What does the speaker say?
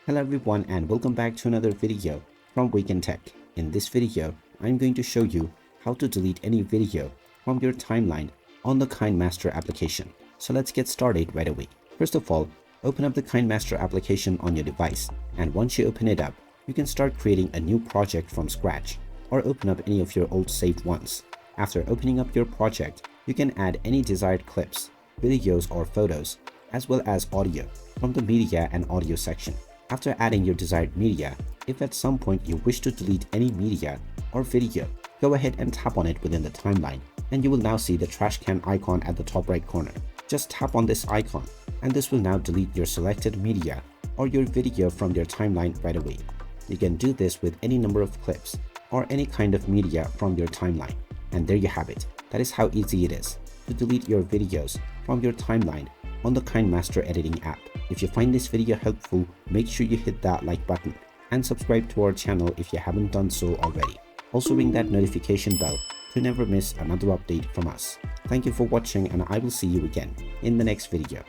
Hello everyone and welcome back to another video from Wake&Tech. In this video, I'm going to show you how to delete any video from your timeline on the KineMaster application. So let's get started right away. First of all, open up the KineMaster application on your device, and once you open it up, you can start creating a new project from scratch or open up any of your old saved ones. After opening up your project, you can add any desired clips, videos or photos, as well as audio from the media and audio section. After adding your desired media, if at some point you wish to delete any media or video, go ahead and tap on it within the timeline, and you will now see the trash can icon at the top right corner. Just tap on this icon, and this will now delete your selected media or your video from your timeline right away. You can do this with any number of clips or any kind of media from your timeline. And there you have it. That is how easy it is to delete your videos from your timeline on the KineMaster editing app. If you find this video helpful, make sure you hit that like button and subscribe to our channel if you haven't done so already. Also ring that notification bell to never miss another update from us. Thank you for watching, and I will see you again in the next video.